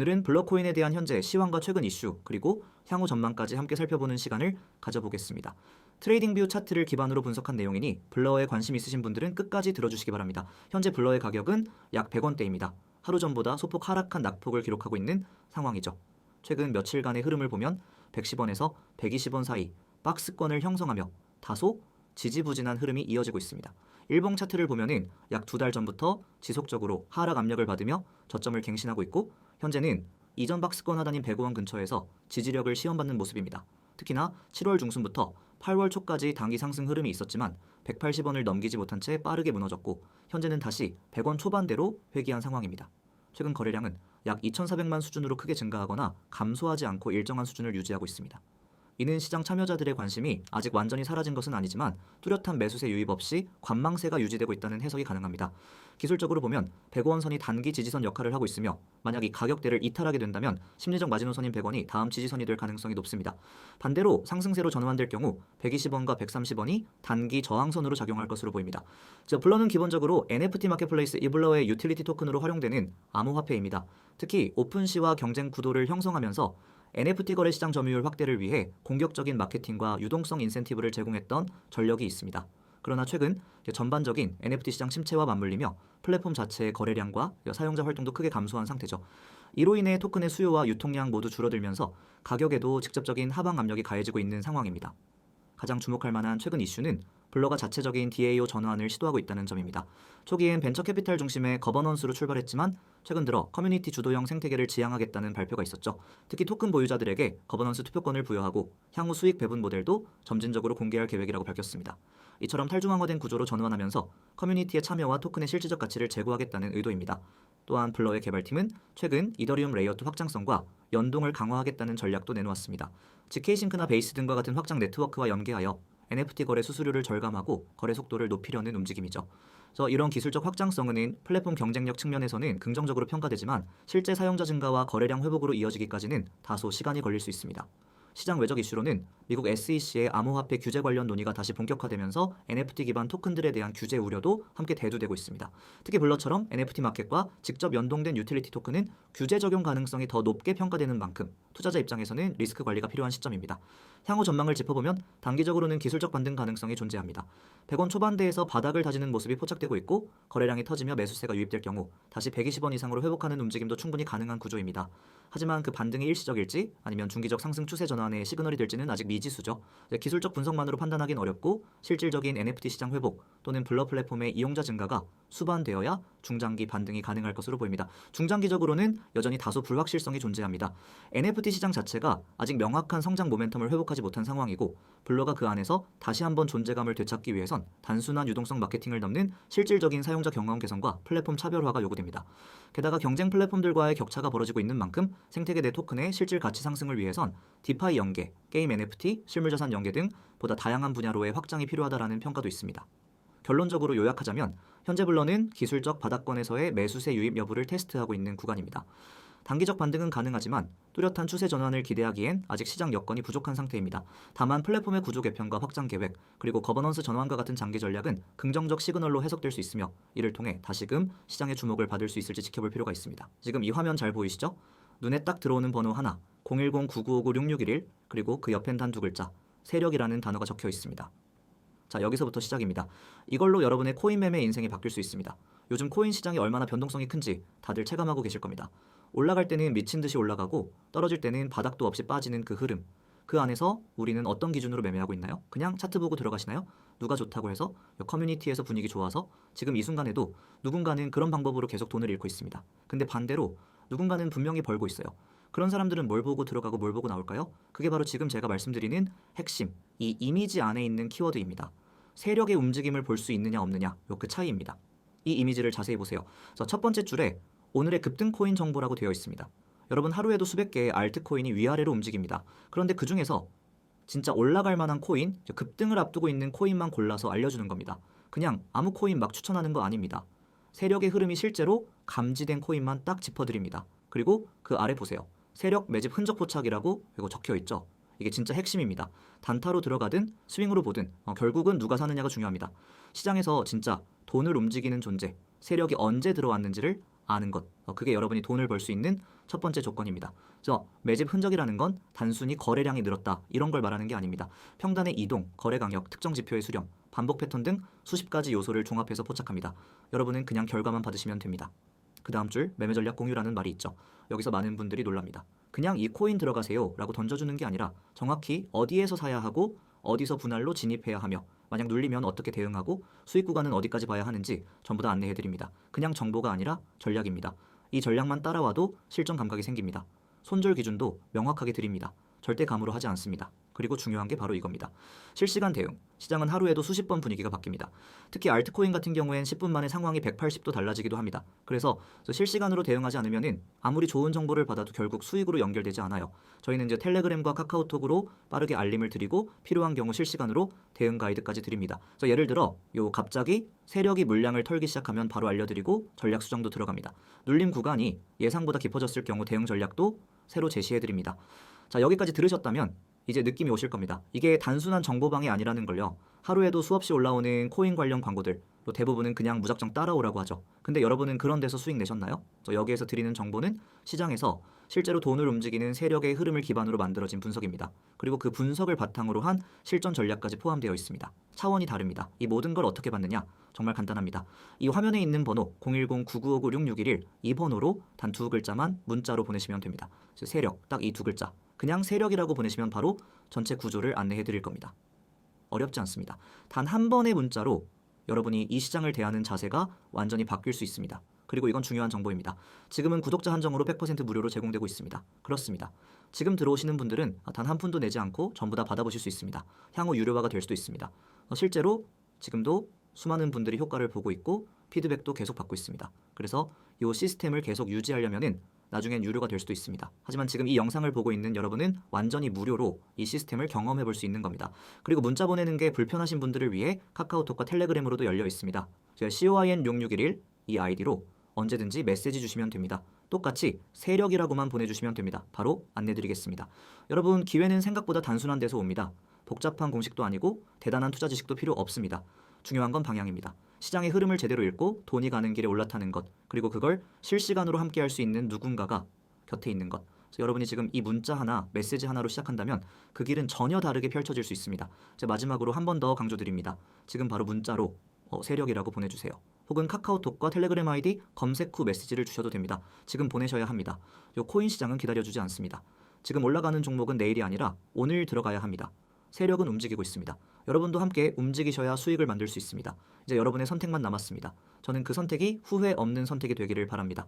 오늘은 블러코인에 대한 현재 시황과 최근 이슈 그리고 향후 전망까지 함께 살펴보는 시간을 가져보겠습니다. 트레이딩뷰 차트를 기반으로 분석한 내용이니 블러에 관심 있으신 분들은 끝까지 들어주시기 바랍니다. 현재 블러의 가격은 약 100원대입니다. 하루 전보다 소폭 하락한 낙폭을 기록하고 있는 상황이죠. 최근 며칠간의 흐름을 보면 110원에서 120원 사이 박스권을 형성하며 다소 지지부진한 흐름이 이어지고 있습니다. 일봉 차트를 보면은 약 2달 전부터 지속적으로 하락 압력을 받으며 저점을 갱신하고 있고 현재는 이전 박스권 하단인 105원 근처에서 지지력을 시험받는 모습입니다. 특히나 7월 중순부터 8월 초까지 단기 상승 흐름이 있었지만 180원을 넘기지 못한 채 빠르게 무너졌고 현재는 다시 100원 초반대로 회귀한 상황입니다. 최근 거래량은 약 2,400만 수준으로 크게 증가하거나 감소하지 않고 일정한 수준을 유지하고 있습니다. 이는 시장 참여자들의 관심이 아직 완전히 사라진 것은 아니지만 뚜렷한 매수세 유입 없이 관망세가 유지되고 있다는 해석이 가능합니다. 기술적으로 보면 105원 선이 단기 지지선 역할을 하고 있으며 만약 이 가격대를 이탈하게 된다면 심리적 마지노선인 100원이 다음 지지선이 될 가능성이 높습니다. 반대로 상승세로 전환될 경우 120원과 130원이 단기 저항선으로 작용할 것으로 보입니다. 블러는 기본적으로 NFT 마켓플레이스 이블러의 유틸리티 토큰으로 활용되는 암호화폐입니다. 특히 오픈시와 경쟁 구도를 형성하면서 NFT 거래 시장 점유율 확대를 위해 공격적인 마케팅과 유동성 인센티브를 제공했던 전력이 있습니다. 그러나 최근 전반적인 NFT 시장 침체와 맞물리며 플랫폼 자체의 거래량과 사용자 활동도 크게 감소한 상태죠. 이로 인해 토큰의 수요와 유통량 모두 줄어들면서 가격에도 직접적인 하방 압력이 가해지고 있는 상황입니다. 가장 주목할 만한 최근 이슈는 블러가 자체적인 DAO 전환을 시도하고 있다는 점입니다. 초기엔 벤처 캐피탈 중심의 거버넌스로 출발했지만 최근 들어 커뮤니티 주도형 생태계를 지향하겠다는 발표가 있었죠. 특히 토큰 보유자들에게 거버넌스 투표권을 부여하고 향후 수익 배분 모델도 점진적으로 공개할 계획이라고 밝혔습니다. 이처럼 탈중앙화된 구조로 전환하면서 커뮤니티의 참여와 토큰의 실질적 가치를 제고하겠다는 의도입니다. 또한 블러의 개발팀은 최근 이더리움 레이어2 확장성과 연동을 강화하겠다는 전략도 내놓았습니다. 즉 K싱크나 베이스 등과 같은 확장 네트워크와 연계하여 NFT 거래 수수료를 절감하고 거래 속도를 높이려는 움직임이죠. 이런 기술적 확장성은 플랫폼 경쟁력 측면에서는 긍정적으로 평가되지만 실제 사용자 증가와 거래량 회복으로 이어지기까지는 다소 시간이 걸릴 수 있습니다. 시장 외적 이슈로는 미국 SEC의 암호화폐 규제 관련 논의가 다시 본격화되면서 NFT 기반 토큰들에 대한 규제 우려도 함께 대두되고 있습니다. 특히 블러처럼 NFT 마켓과 직접 연동된 유틸리티 토큰은 규제 적용 가능성이 더 높게 평가되는 만큼 투자자 입장에서는 리스크 관리가 필요한 시점입니다. 향후 전망을 짚어보면 단기적으로는 기술적 반등 가능성이 존재합니다. 100원 초반대에서 바닥을 다지는 모습이 포착되고 있고 거래량이 터지며 매수세가 유입될 경우 다시 120원 이상으로 회복하는 움직임도 충분히 가능한 구조입니다. 하지만 그 반등이 일시적일지 아니면 중기적 상승 추세 전환의 시그널이 될지는 아직 미지수죠. 기술적 분석만으로 판단하기는 어렵고 실질적인 NFT 시장 회복 또는 블러 플랫폼의 이용자 증가가 수반되어야 중장기 반등이 가능할 것으로 보입니다. 중장기적으로는 여전히 다소 불확실성이 존재합니다. NFT 시장 자체가 아직 명확한 성장 모멘텀을 회복하지 못한 상황이고 블러가 그 안에서 다시 한번 존재감을 되찾기 위해선 단순한 유동성 마케팅을 넘는 실질적인 사용자 경험 개선과 플랫폼 차별화가 요구됩니다. 게다가 경쟁 플랫폼들과의 격차가 벌어지고 있는 만큼 생태계 내 토큰의 실질 가치 상승을 위해선 디파이 연계, 게임 NFT, 실물자산 연계 등 보다 다양한 분야로의 확장이 필요하다라는 평가도 있습니다. 결론적으로 요약하자면 현재 블러는 기술적 바닥권에서의 매수세 유입 여부를 테스트하고 있는 구간입니다. 단기적 반등은 가능하지만 뚜렷한 추세 전환을 기대하기엔 아직 시장 여건이 부족한 상태입니다. 다만 플랫폼의 구조 개편과 확장 계획, 그리고 거버넌스 전환과 같은 장기 전략은 긍정적 시그널로 해석될 수 있으며 이를 통해 다시금 시장의 주목을 받을 수 있을지 지켜볼 필요가 있습니다. 지금 이 화면 잘 보이시죠? 눈에 딱 들어오는 번호 하나, 010-9959-6611, 그리고 그 옆엔 단 두 글자, 세력이라는 단어가 적혀 있습니다. 자, 여기서부터 시작입니다. 이걸로 여러분의 코인 매매 인생이 바뀔 수 있습니다. 요즘 코인 시장이 얼마나 변동성이 큰지 다들 체감하고 계실 겁니다. 올라갈 때는 미친 듯이 올라가고 떨어질 때는 바닥도 없이 빠지는 그 흐름. 그 안에서 우리는 어떤 기준으로 매매하고 있나요? 그냥 차트 보고 들어가시나요? 누가 좋다고 해서 커뮤니티에서 분위기 좋아서 지금 이 순간에도 누군가는 그런 방법으로 계속 돈을 잃고 있습니다. 근데 반대로 누군가는 분명히 벌고 있어요. 그런 사람들은 뭘 보고 들어가고 뭘 보고 나올까요? 그게 바로 지금 제가 말씀드리는 핵심, 이 이미지 안에 있는 키워드입니다. 세력의 움직임을 볼 수 있느냐 없느냐, 그 차이입니다. 이 이미지를 자세히 보세요. 첫 번째 줄에 오늘의 급등 코인 정보라고 되어 있습니다. 여러분 하루에도 수백 개의 알트코인이 위아래로 움직입니다. 그런데 그 중에서 진짜 올라갈 만한 코인, 급등을 앞두고 있는 코인만 골라서 알려주는 겁니다. 그냥 아무 코인 막 추천하는 거 아닙니다. 세력의 흐름이 실제로 감지된 코인만 딱 짚어드립니다. 그리고 그 아래 보세요. 세력 매집 흔적 포착이라고 이거 적혀 있죠. 이게 진짜 핵심입니다. 단타로 들어가든 스윙으로 보든 결국은 누가 사느냐가 중요합니다. 시장에서 진짜 돈을 움직이는 존재, 세력이 언제 들어왔는지를 아는 것. 그게 여러분이 돈을 벌 수 있는 첫 번째 조건입니다. 그래서 매집 흔적이라는 건 단순히 거래량이 늘었다 이런 걸 말하는 게 아닙니다. 평단의 이동, 거래 강력, 특정 지표의 수렴, 반복 패턴 등 수십 가지 요소를 종합해서 포착합니다. 여러분은 그냥 결과만 받으시면 됩니다. 그 다음 줄 매매 전략 공유라는 말이 있죠. 여기서 많은 분들이 놀랍니다. 그냥 이 코인 들어가세요 라고 던져주는 게 아니라 정확히 어디에서 사야 하고 어디서 분할로 진입해야 하며 만약 눌리면 어떻게 대응하고 수익 구간은 어디까지 봐야 하는지 전부 다 안내해드립니다. 그냥 정보가 아니라 전략입니다. 이 전략만 따라와도 실전 감각이 생깁니다. 손절 기준도 명확하게 드립니다. 절대 감으로 하지 않습니다. 그리고 중요한 게 바로 이겁니다. 실시간 대응. 시장은 하루에도 수십 번 분위기가 바뀝니다. 특히 알트코인 같은 경우엔 10분 만에 상황이 180도 달라지기도 합니다. 그래서 실시간으로 대응하지 않으면은 아무리 좋은 정보를 받아도 결국 수익으로 연결되지 않아요. 저희는 이제 텔레그램과 카카오톡으로 빠르게 알림을 드리고 필요한 경우 실시간으로 대응 가이드까지 드립니다. 그래서 예를 들어 갑자기 세력이 물량을 털기 시작하면 바로 알려드리고 전략 수정도 들어갑니다. 눌림 구간이 예상보다 깊어졌을 경우 대응 전략도 새로 제시해드립니다. 자, 여기까지 들으셨다면 이제 느낌이 오실 겁니다. 이게 단순한 정보방이 아니라는 걸요. 하루에도 수없이 올라오는 코인 관련 광고들 또 대부분은 그냥 무작정 따라오라고 하죠. 근데 여러분은 그런 데서 수익 내셨나요? 여기에서 드리는 정보는 시장에서 실제로 돈을 움직이는 세력의 흐름을 기반으로 만들어진 분석입니다. 그리고 그 분석을 바탕으로 한 실전 전략까지 포함되어 있습니다. 차원이 다릅니다. 이 모든 걸 어떻게 받느냐? 정말 간단합니다. 이 화면에 있는 번호 010-9959-6611 이 번호로 단 두 글자만 문자로 보내시면 됩니다. 세력 딱 이 두 글자. 그냥 세력이라고 보내시면 바로 전체 구조를 안내해 드릴 겁니다. 어렵지 않습니다. 단 한 번의 문자로 여러분이 이 시장을 대하는 자세가 완전히 바뀔 수 있습니다. 그리고 이건 중요한 정보입니다. 지금은 구독자 한정으로 100% 무료로 제공되고 있습니다. 그렇습니다. 지금 들어오시는 분들은 단 한 푼도 내지 않고 전부 다 받아보실 수 있습니다. 향후 유료화가 될 수도 있습니다. 실제로 지금도 수많은 분들이 효과를 보고 있고 피드백도 계속 받고 있습니다. 그래서 이 시스템을 계속 유지하려면은 나중엔 유료가 될 수도 있습니다. 하지만 지금 이 영상을 보고 있는 여러분은 완전히 무료로 이 시스템을 경험해 볼 수 있는 겁니다. 그리고 문자 보내는 게 불편하신 분들을 위해 카카오톡과 텔레그램으로도 열려 있습니다. 제가 COIN6611 이 아이디로 언제든지 메시지 주시면 됩니다. 똑같이 세력이라고만 보내주시면 됩니다. 바로 안내드리겠습니다. 여러분 기회는 생각보다 단순한 데서 옵니다. 복잡한 공식도 아니고 대단한 투자 지식도 필요 없습니다. 중요한 건 방향입니다. 시장의 흐름을 제대로 읽고 돈이 가는 길에 올라타는 것, 그리고 그걸 실시간으로 함께 할 수 있는 누군가가 곁에 있는 것. 그래서 여러분이 지금 이 문자 하나, 메시지 하나로 시작한다면 그 길은 전혀 다르게 펼쳐질 수 있습니다. 제가 마지막으로 한 번 더 강조드립니다. 지금 바로 문자로 세력이라고 보내주세요. 혹은 카카오톡과 텔레그램 아이디 검색 후 메시지를 주셔도 됩니다. 지금 보내셔야 합니다. 요 코인 시장은 기다려주지 않습니다. 지금 올라가는 종목은 내일이 아니라 오늘 들어가야 합니다. 세력은 움직이고 있습니다. 여러분도 함께 움직이셔야 수익을 만들 수 있습니다. 이제 여러분의 선택만 남았습니다. 저는 그 선택이 후회 없는 선택이 되기를 바랍니다.